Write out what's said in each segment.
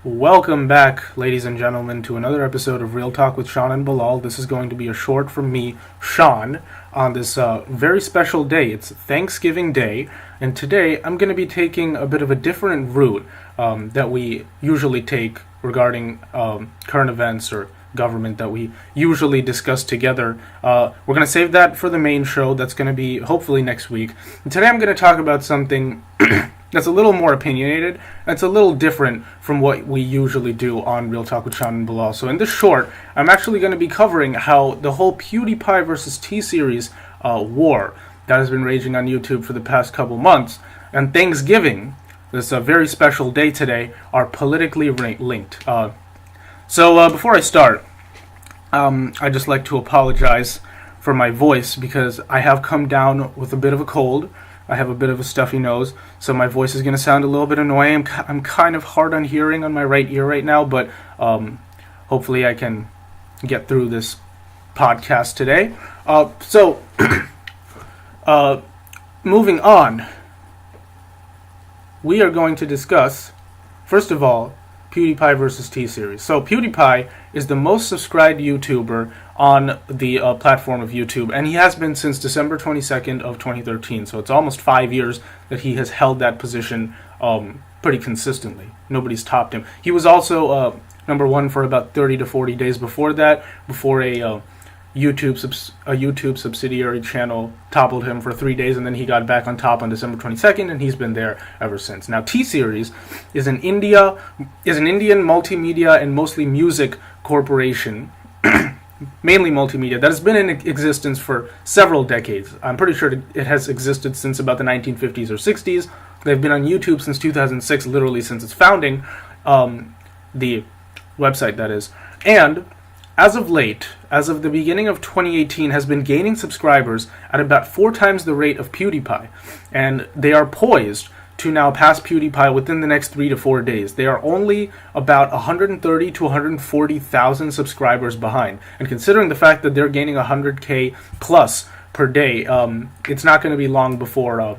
Welcome back, ladies and gentlemen, to another episode of Real Talk with Sean and Bilal. This is going to be a short from me, Sean, on this very special day. It's Thanksgiving Day, and today I'm going to be taking a bit of a different route that we usually take regarding current events or government that we usually discuss together. We're going to save that for the main show. That's going to be hopefully next week. And today I'm going to talk about something that's a little more opinionated. It's a little different from what we usually do on Real Talk with Sean and Bilal. So in this short, I'm actually going to be covering how the whole Pewdiepie versus T-Series war that has been raging on YouTube for the past couple months, and Thanksgiving, this very special day today, are politically linked. So before I start, I'd just like to apologize for my voice because I have come down with a bit of a cold. I have a bit of a stuffy nose, so my voice is going to sound a little bit annoying. I'm kind of hard on hearing on my right ear right now, but hopefully I can get through this podcast today. Moving on, we are going to discuss, first of all, Pewdiepie versus T-Series. So Pewdiepie is the most subscribed YouTuber on the platform of YouTube, and he has been since December 22nd of 2013, so it's almost 5 years that he has held that position pretty consistently. Nobody's topped him. He was also number one for about 30 to 40 days before that, before a YouTube subsidiary channel toppled him for 3 days, and then he got back on top on December 22nd, and he's been there ever since. Now, T-Series is an Indian multimedia and mostly music corporation, mainly multimedia, that has been in existence for several decades. I'm pretty sure it has existed since about the 1950s or 60s. They've been on YouTube since 2006, literally since its founding, the website that is, and as of late, as of the beginning of 2018, has been gaining subscribers at about 4 times the rate of PewDiePie, and they are poised to now pass PewDiePie within the next 3 to 4 days. They are only about 130 to 140,000 subscribers behind, and considering the fact that they're gaining 100K plus per day, it's not going to be long before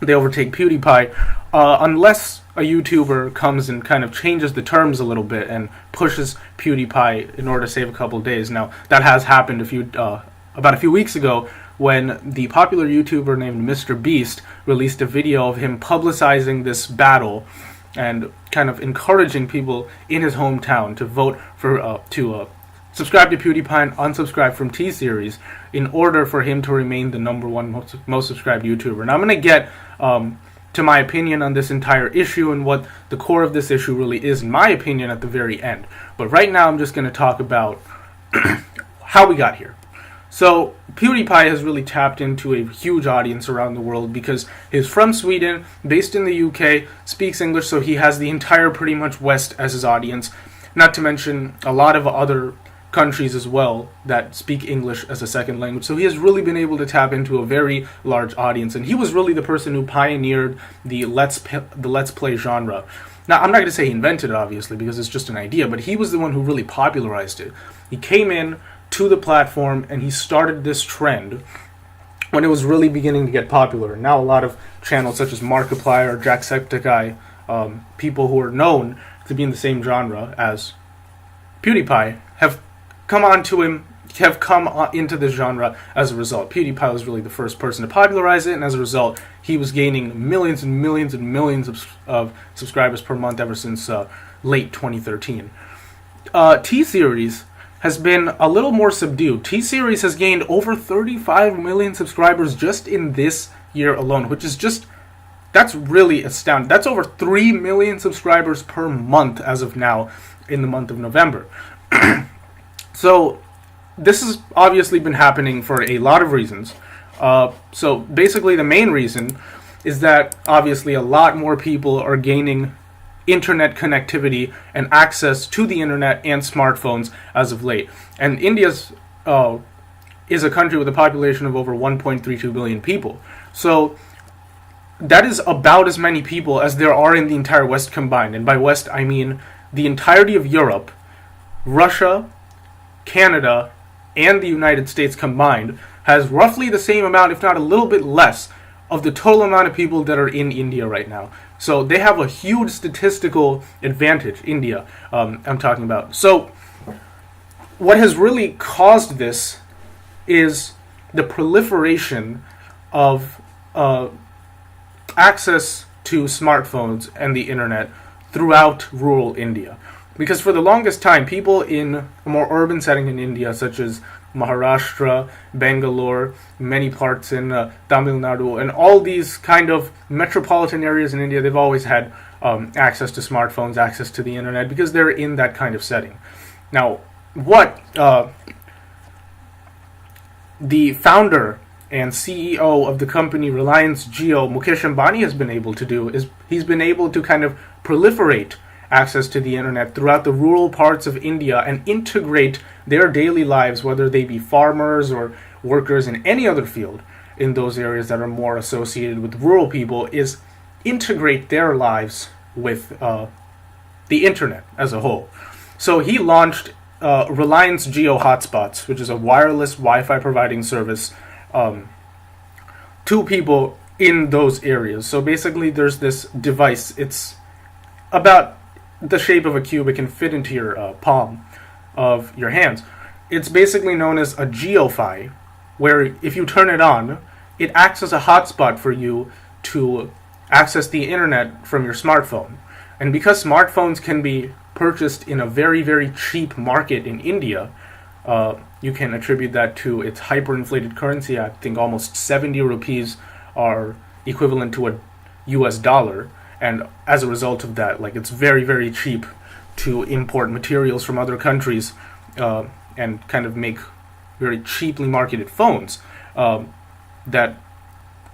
they overtake PewDiePie, unless a YouTuber comes and kind of changes the terms a little bit and pushes PewDiePie in order to save a couple days. Now, that has happened about a few weeks ago when the popular YouTuber named Mr. Beast released a video of him publicizing this battle and kind of encouraging people in his hometown to vote for subscribe to PewDiePie and unsubscribe from T-Series in order for him to remain the number one most subscribed YouTuber. Now, I'm going to get to my opinion on this entire issue and what the core of this issue really is, in my opinion, at the very end. But right now, I'm just going to talk about how we got here. So, PewDiePie has really tapped into a huge audience around the world because he's from Sweden, based in the UK, speaks English, so he has the entire pretty much West as his audience. Not to mention a lot of other countries as well that speak English as a second language. So he has really been able to tap into a very large audience, and he was really the person who pioneered the Let's Play genre. Now, I'm not going to say he invented it, obviously, because it's just an idea, but he was the one who really popularized it. He came in to the platform, and he started this trend when it was really beginning to get popular. And now a lot of channels such as Markiplier or Jacksepticeye, people who are known to be in the same genre as PewDiePie, have come into this genre as a result. PewDiePie was really the first person to popularize it, and as a result, he was gaining millions and millions and millions of subscribers per month ever since late 2013. T-Series has been a little more subdued. T-Series has gained over 35 million subscribers just in this year alone, which is that's really astounding. That's over 3 million subscribers per month as of now in the month of November. So, this has obviously been happening for a lot of reasons. So, basically the main reason is that obviously a lot more people are gaining internet connectivity and access to the internet and smartphones as of late. And India is a country with a population of over 1.32 billion people. So, that is about as many people as there are in the entire West combined. And by West, I mean the entirety of Europe, Russia, Canada, and the United States combined has roughly the same amount, if not a little bit less, of the total amount of people that are in India right now. So they have a huge statistical advantage, India, I'm talking about. So what has really caused this is the proliferation of access to smartphones and the internet throughout rural India. Because for the longest time, people in a more urban setting in India, such as Maharashtra, Bangalore, many parts in Tamil Nadu, and all these kind of metropolitan areas in India, they've always had access to smartphones, access to the internet, because they're in that kind of setting. Now, what the founder and CEO of the company Reliance Jio, Mukesh Ambani, has been able to do is he's been able to kind of proliferate access to the internet throughout the rural parts of India and integrate their daily lives, whether they be farmers or workers in any other field in those areas that are more associated with rural people, is integrate their lives with the internet as a whole. So he launched Reliance Jio Hotspots, which is a wireless Wi-Fi providing service to people in those areas. So basically there's this device. It's about the shape of a cube. It can fit into your palm of your hands. It's basically known as a GeoFi, where if you turn it on, it acts as a hotspot for you to access the internet from your smartphone. And because smartphones can be purchased in a very, very cheap market in India, you can attribute that to its hyperinflated currency. I think almost 70 rupees are equivalent to a US dollar. And as a result of that, like, it's very, very cheap to import materials from other countries and kind of make very cheaply marketed phones that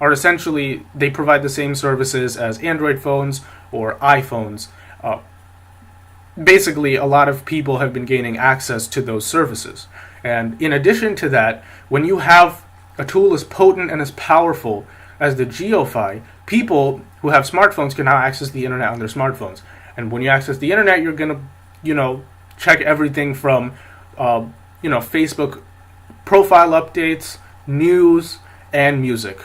are essentially, they provide the same services as Android phones or iPhones. Basically, a lot of people have been gaining access to those services. And in addition to that, when you have a tool as potent and as powerful as the GeoFi, people who have smartphones can now access the internet on their smartphones. And when you access the internet, you're going to, check everything from, Facebook profile updates, news, and music.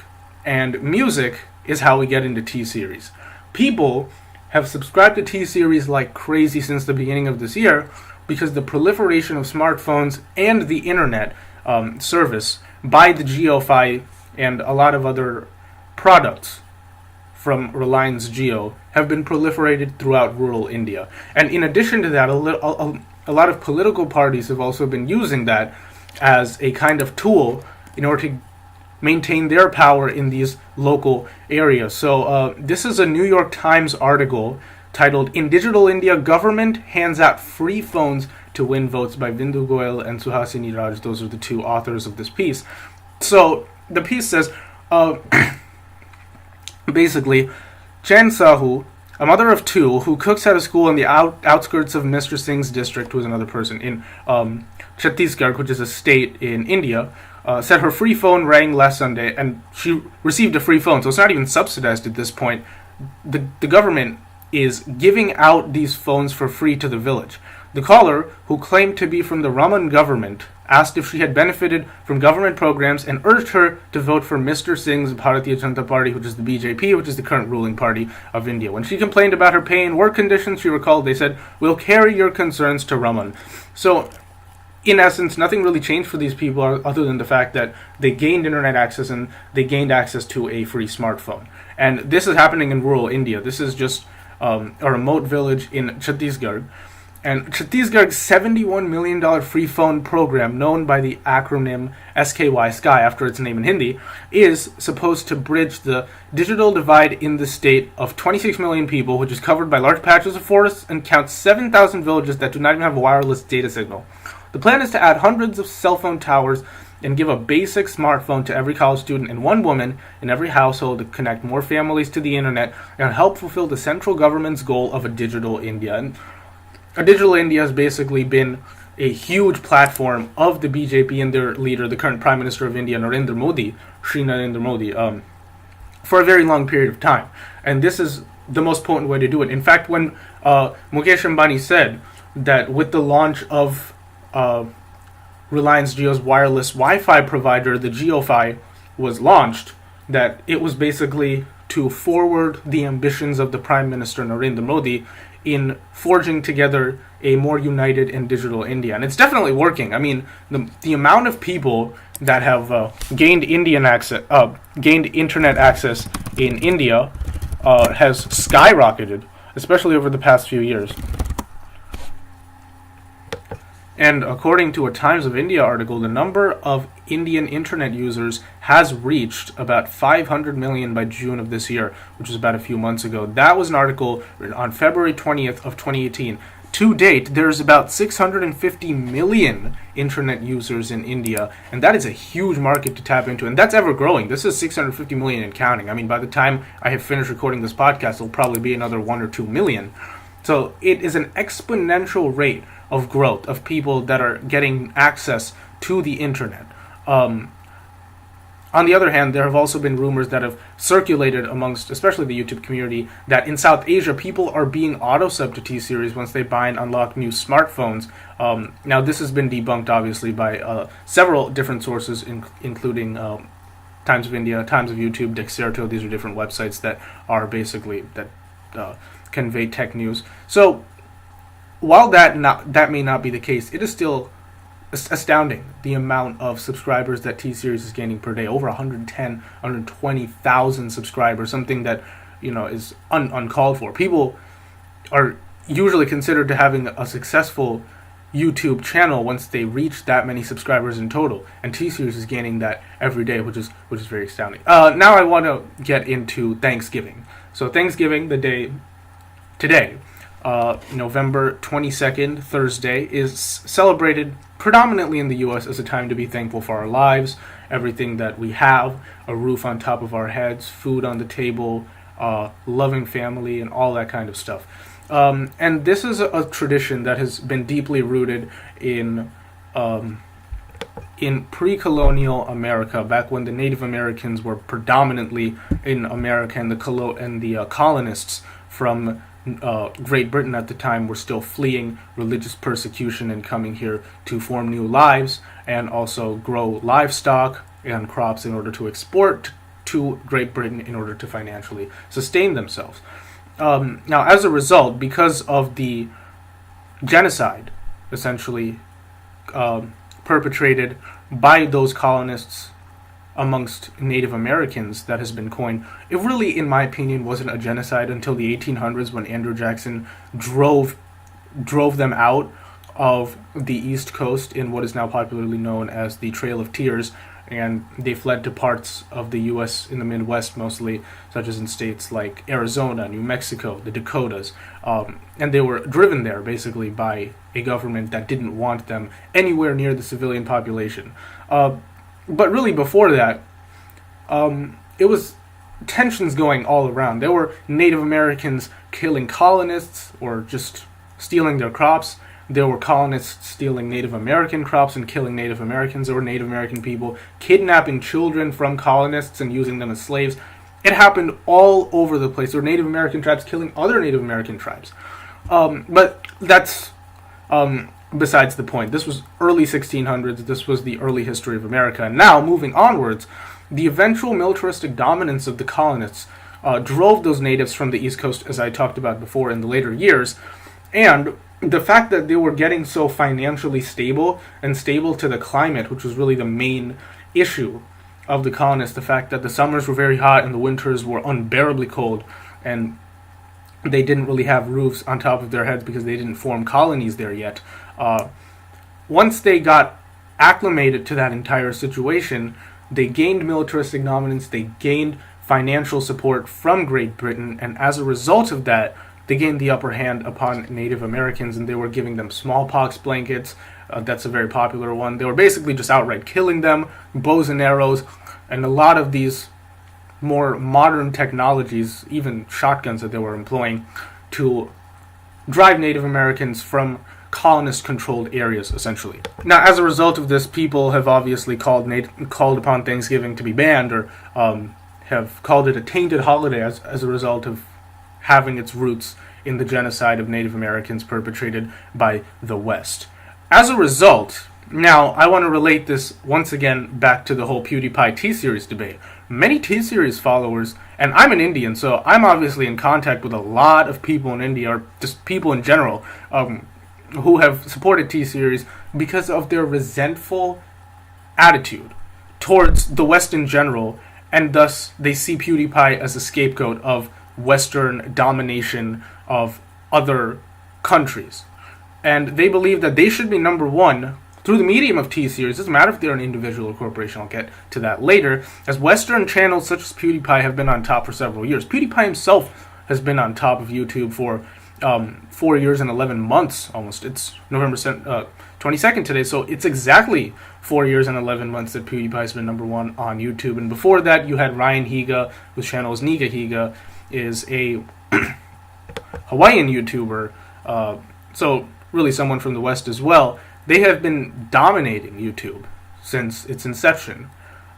And music is how we get into T-Series. People have subscribed to T-Series like crazy since the beginning of this year because the proliferation of smartphones and the internet service by the GeoFi and a lot of other products from Reliance Jio have been proliferated throughout rural India. And in addition to that, a lot of political parties have also been using that as a kind of tool in order to maintain their power in these local areas. So this is a New York Times article titled "In Digital India, Government Hands Out Free Phones to Win Votes" by Bindu Goyal and Suhasini Raj. Those are the two authors of this piece. So the piece says, basically, Chen Sahu, a mother of two who cooks at a school in the outskirts of Mr. Singh's district, who is another person in Chhattisgarh, which is a state in India, said her free phone rang last Sunday, and she received a free phone, so it's not even subsidized at this point. The government is giving out these phones for free to the village. The caller, who claimed to be from the Raman government, asked if she had benefited from government programs and urged her to vote for Mr. Singh's Bharatiya Janata Party, which is the BJP, which is the current ruling party of India. When she complained about her pay and work conditions, she recalled they said, "We'll carry your concerns to Raman." So, in essence, nothing really changed for these people other than the fact that they gained internet access and they gained access to a free smartphone. And this is happening in rural India. This is just a remote village in Chhattisgarh. And Chhattisgarh's $71 million free phone program, known by the acronym SKY, Sky, after its name in Hindi, is supposed to bridge the digital divide in the state of 26 million people, which is covered by large patches of forests and counts 7,000 villages that do not even have a wireless data signal. The plan is to add hundreds of cell phone towers and give a basic smartphone to every college student and one woman in every household to connect more families to the internet and help fulfill the central government's goal of a digital India. And a digital India has basically been a huge platform of the BJP and their leader, the current Prime Minister of India, Narendra Modi, Shri Narendra Modi, for a very long period of time. And this is the most potent way to do it. In fact, when Mukesh Ambani said that with the launch of Reliance Jio's wireless Wi-Fi provider, the GeoFi, was launched, that it was basically to forward the ambitions of the Prime Minister Narendra Modi in forging together a more united and digital India. And it's definitely working. I mean, the amount of people that have gained internet access in India has skyrocketed, especially over the past few years. And according to a Times of India article, the number of Indian internet users has reached about 500 million by June of this year, which was about a few months ago. That was an article on February 20th of 2018. To date, there's about 650 million internet users in India, and that is a huge market to tap into, and that's ever growing. This is 650 million and counting. I mean, by the time I have finished recording this podcast, it'll probably be another 1 or 2 million. So it is an exponential rate of growth of people that are getting access to the internet. On the other hand, there have also been rumors that have circulated amongst, especially the YouTube community, that in South Asia, people are being auto-subbed to T-Series once they buy and unlock new smartphones. Now, this has been debunked, obviously, by several different sources, including Times of India, Times of YouTube, Dexerto. These are different websites that are basically, that convey tech news. So, while that may not be the case, it is still astounding the amount of subscribers that T-Series is gaining per day. Over 110, 120,000 subscribers, something that, is uncalled for. People are usually considered to having a successful YouTube channel once they reach that many subscribers in total, and T-Series is gaining that every day, which is very astounding. Now I want to get into Thanksgiving. So Thanksgiving, the day today, November 22nd, Thursday, is celebrated predominantly in the U.S. as a time to be thankful for our lives, everything that we have, a roof on top of our heads, food on the table, loving family, and all that kind of stuff. And this is a tradition that has been deeply rooted in pre-colonial America, back when the Native Americans were predominantly in America, and the colonists from Great Britain at the time were still fleeing religious persecution and coming here to form new lives and also grow livestock and crops in order to export to Great Britain in order to financially sustain themselves. Now, as a result, because of the genocide essentially perpetrated by those colonists amongst Native Americans that has been coined, it really, in my opinion, wasn't a genocide until the 1800s, when Andrew Jackson drove them out of the East Coast in what is now popularly known as the Trail of Tears, and they fled to parts of the U.S. in the Midwest mostly, such as in states like Arizona, New Mexico, the Dakotas, and they were driven there basically by a government that didn't want them anywhere near the civilian population. But really, before that, it was tensions going all around. There were Native Americans killing colonists or just stealing their crops. There were colonists stealing Native American crops and killing Native Americans. There were Native American people kidnapping children from colonists and using them as slaves. It happened all over the place. There were Native American tribes killing other Native American tribes. But that's besides the point. This was early 1600s. This was the early history of America. And now, moving onwards, the eventual militaristic dominance of the colonists drove those natives from the East Coast, as I talked about before in the later years. And the fact that they were getting so financially stable and stable to the climate, which was really the main issue of the colonists, the fact that the summers were very hot and the winters were unbearably cold, and they didn't really have roofs on top of their heads because they didn't form colonies there yet. Once they got acclimated to that entire situation, they gained militaristic dominance, they gained financial support from Great Britain, and as a result of that, they gained the upper hand upon Native Americans, and they were giving them smallpox blankets. That's a very popular one. They were basically just outright killing them, bows and arrows, and a lot of these more modern technologies, even shotguns that they were employing to drive Native Americans from colonist-controlled areas, essentially. Now, as a result of this, people have obviously called upon Thanksgiving to be banned, or have called it a tainted holiday as a result of having its roots in the genocide of Native Americans perpetrated by the West. As a result, now I want to relate this once again back to the whole PewDiePie T-Series debate. many T-Series followers, and I'm an Indian, so I'm obviously in contact with a lot of people in India, or just people in general, who have supported T-Series because of their resentful attitude towards the West in general, and thus they see PewDiePie as a scapegoat of Western domination of other countries. And they believe that they should be number one through the medium of T-Series. Doesn't matter if they're an individual or corporation, I'll get to that later, as Western channels such as PewDiePie have been on top for several years. PewDiePie himself has been on top of YouTube for 4 years and 11 months almost. It's November 22nd today, so it's exactly 4 years and 11 months that PewDiePie has been number one on YouTube. And before that, you had Ryan Higa, whose channel is Niga Higa, is a Hawaiian YouTuber, so really someone from the West as well. They have been dominating YouTube since its inception.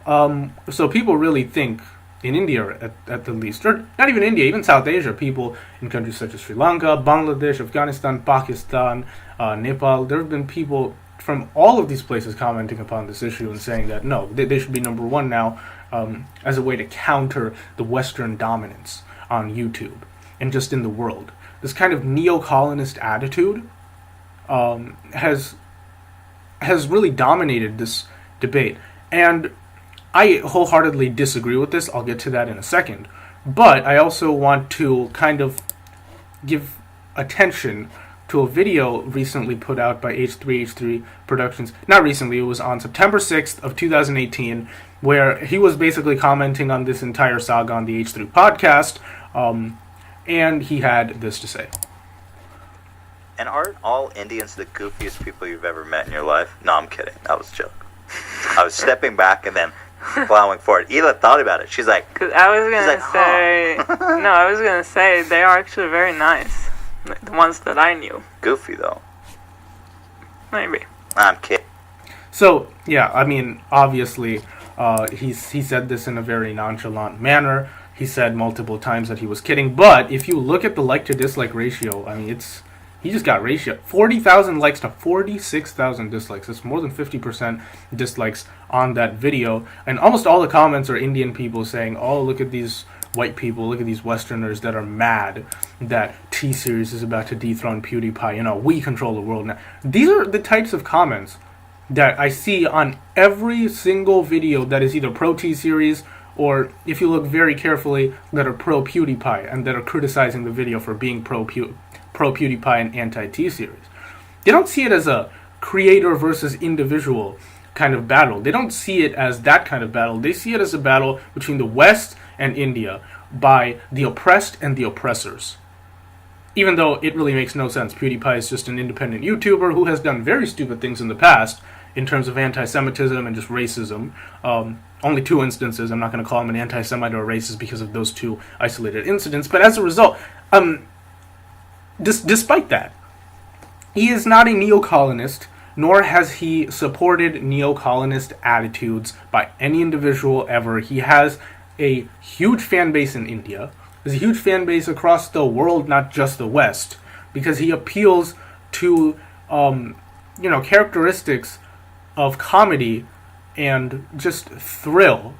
So people really think, in India at the least, or not even India, even South Asia, people in countries such as Sri Lanka, Bangladesh, Afghanistan, Pakistan, Nepal, there have been people from all of these places commenting upon this issue and saying that no, they should be number one now, as a way to counter the Western dominance on YouTube and just in the world. This kind of neo-colonist attitude has really dominated this debate. And I wholeheartedly disagree with this. I'll get to that in a second. But I also want to kind of give attention to a video recently put out by H3H3 Productions. Not recently, it was on September 6th of 2018, where he was basically commenting on this entire saga on the H3 podcast, and he had this to say. And aren't all Indians the goofiest people you've ever met in your life? No, I'm kidding. That was a joke. I was stepping back and then plowing forward. Ela thought about it. She's like... Cause I was going to say... Huh. No, I was going to say they are actually very nice. Like the ones that I knew. Goofy, though. Maybe. I'm kidding. So, yeah, I mean, obviously, he said this in a very nonchalant manner. He said multiple times that he was kidding. But if you look at the like-to-dislike ratio, I mean, it's... He just got ratio 40,000 likes to 46,000 dislikes. That's more than 50% dislikes on that video. And almost all the comments are Indian people saying, oh, look at these white people, look at these Westerners that are mad that T-Series is about to dethrone PewDiePie. You know, we control the world now. These are the types of comments that I see on every single video that is either pro T-Series or, if you look very carefully, that are pro PewDiePie and that are criticizing the video for being pro PewDiePie and anti-T-Series. They don't see it as a creator versus individual kind of battle. They don't see it as that kind of battle. They see it as a battle between the West and India by the oppressed and the oppressors. Even though it really makes no sense. PewDiePie is just an independent YouTuber who has done very stupid things in the past in terms of anti-Semitism and just racism. Only 2 instances. I'm not going to call him an anti-Semite or a racist because of those 2 isolated incidents. But as a result, despite that, he is not a neo-colonist, nor has he supported neo-colonist attitudes by any individual ever. He has a huge fan base in India. There's a huge fan base across the world, not just the West, because he appeals to, characteristics of comedy and just thrill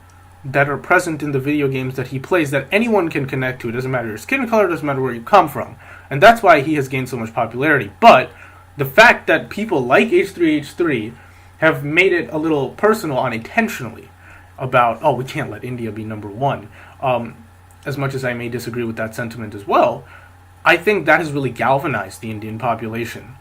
that are present in the video games that he plays that anyone can connect to. It doesn't matter your skin color, it doesn't matter where you come from. And that's why he has gained so much popularity. But the fact that people like H3H3 have made it a little personal unintentionally about, oh, we can't let India be number one. As much as I may disagree with that sentiment as well, I think that has really galvanized the Indian population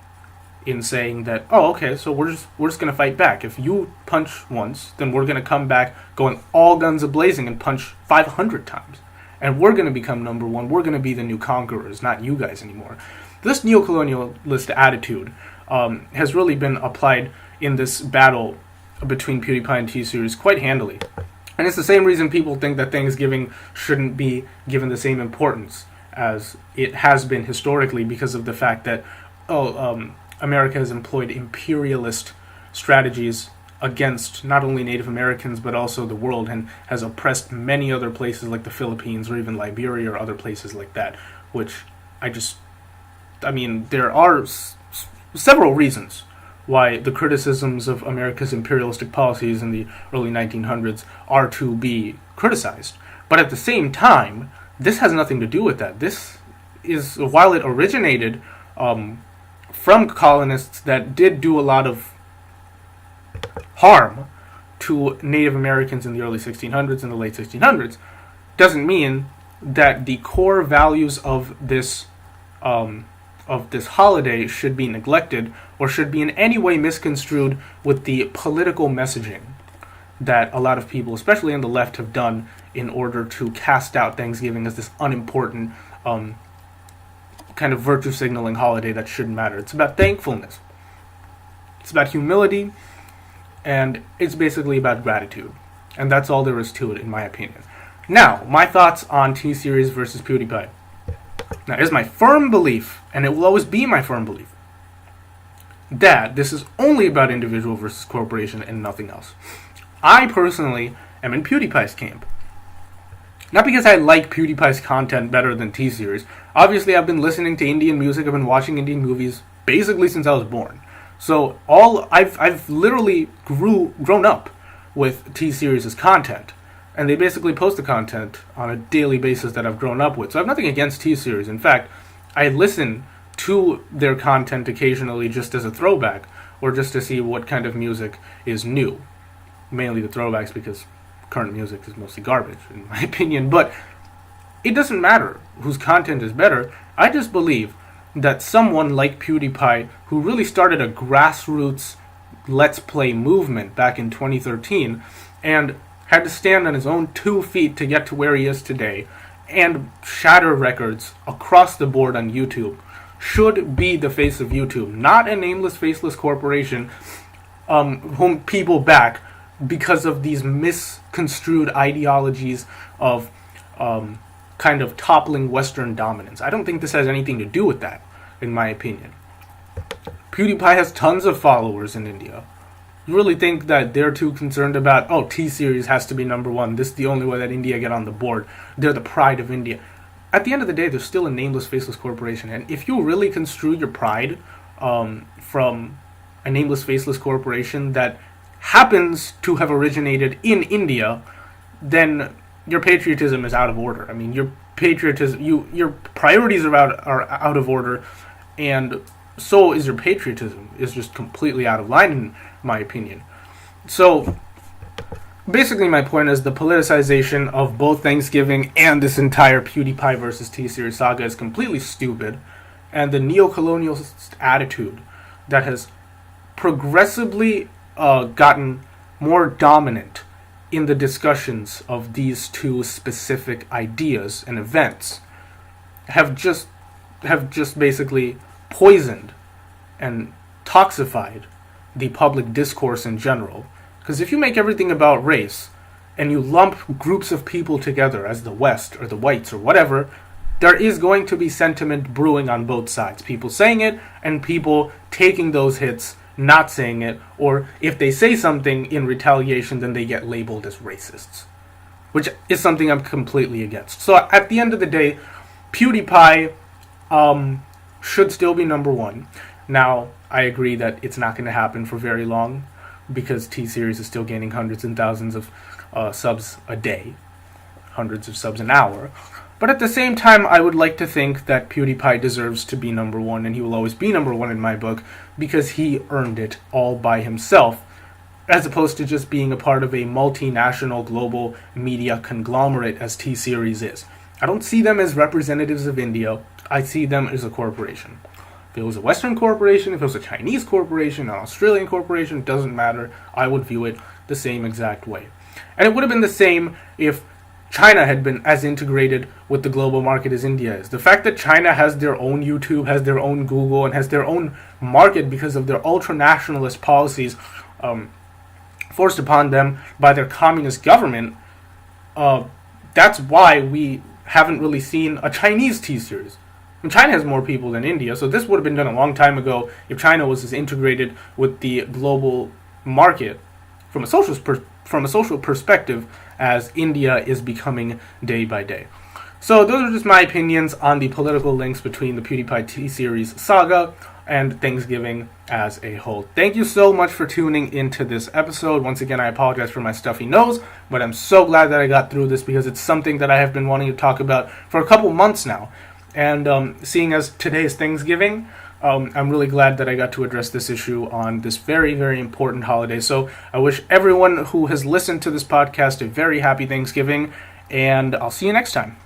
in saying that, oh, okay, so we're just going to fight back. If you punch once, then we're going to come back going all guns a-blazing and punch 500 times. And we're going to become number one. We're going to be the new conquerors, not you guys anymore. This neo-colonialist attitude has really been applied in this battle between PewDiePie and T-Series quite handily. And it's the same reason people think that Thanksgiving shouldn't be given the same importance as it has been historically, because of the fact that, America has employed imperialist strategies against not only Native Americans but also the world, and has oppressed many other places like the Philippines or even Liberia or other places like that, which there are several reasons why the criticisms of America's imperialistic policies in the early 1900s are to be criticized. But at the same time, this has nothing to do with that. This is, while it originated from colonists that did do a lot of harm to Native Americans in the early 1600s and the late 1600s, doesn't mean that the core values of this holiday should be neglected or should be in any way misconstrued with the political messaging that a lot of people, especially on the left, have done in order to cast out Thanksgiving as this unimportant kind of virtue signaling holiday that shouldn't matter. It's about thankfulness. It's about humility, and it's basically about gratitude. And that's all there is to it, in my opinion. Now, my thoughts on T-Series versus PewDiePie. Now, it is my firm belief, and it will always be my firm belief, that this is only about individual versus corporation and nothing else. I personally am in PewDiePie's camp. Not because I like PewDiePie's content better than T-Series. Obviously, I've been listening to Indian music, I've been watching Indian movies basically since I was born. So I've literally grown up with T-Series' content. And they basically post the content on a daily basis that I've grown up with. So I have nothing against T-Series. In fact, I listen to their content occasionally just as a throwback, or just to see what kind of music is new. Mainly the throwbacks, because current music is mostly garbage, in my opinion. But it doesn't matter whose content is better. I just believe that someone like PewDiePie, who really started a grassroots Let's Play movement back in 2013, and had to stand on his own 2 feet to get to where he is today, and shatter records across the board on YouTube, should be the face of YouTube, not a nameless, faceless corporation whom people back because of these misconstrued ideologies of kind of toppling Western dominance. I don't think this has anything to do with that, in my opinion. PewDiePie has tons of followers in India. You really think that they're too concerned about, oh, T-Series has to be number one, this is the only way that India get on the board, they're the pride of India. At the end of the day, they're still a nameless, faceless corporation, and if you really construe your pride from a nameless, faceless corporation that happens to have originated in India, then your patriotism is out of order. I mean, your patriotism, your priorities are out of order, and so is your patriotism. It's just completely out of line, in my opinion. So, basically my point is the politicization of both Thanksgiving and this entire PewDiePie versus T-Series saga is completely stupid, and the neo-colonialist attitude that has progressively gotten more dominant in the discussions of these two specific ideas and events have just basically poisoned and toxified the public discourse in general. Because if you make everything about race and you lump groups of people together as the West or the whites or whatever, there is going to be sentiment brewing on both sides. People saying it and people taking those hits, not saying it, or if they say something in retaliation, then they get labeled as racists, which is something I'm completely against. So at the end of the day, PewDiePie should still be number one. Now, I agree that it's not going to happen for very long because T-Series is still gaining hundreds and thousands of subs a day, hundreds of subs an hour. But at the same time, I would like to think that PewDiePie deserves to be number one, and he will always be number one in my book because he earned it all by himself, as opposed to just being a part of a multinational global media conglomerate as T-Series is. I don't see them as representatives of India. I see them as a corporation. If it was a Western corporation, if it was a Chinese corporation, an Australian corporation, doesn't matter. I would view it the same exact way. And it would have been the same if China had been as integrated with the global market as India is. The fact that China has their own YouTube, has their own Google, and has their own market because of their ultra-nationalist policies forced upon them by their communist government, that's why we haven't really seen a Chinese T-Series. And China has more people than India, so this would have been done a long time ago if China was as integrated with the global market from a social perspective as India is becoming day by day. So those are just my opinions on the political links between the PewDiePie T-Series saga and Thanksgiving as a whole. Thank you so much for tuning into this episode. Once again, I apologize for my stuffy nose, but I'm so glad that I got through this because it's something that I have been wanting to talk about for a couple months now. And seeing as today is Thanksgiving, I'm really glad that I got to address this issue on this very, very important holiday. So I wish everyone who has listened to this podcast a very happy Thanksgiving, and I'll see you next time.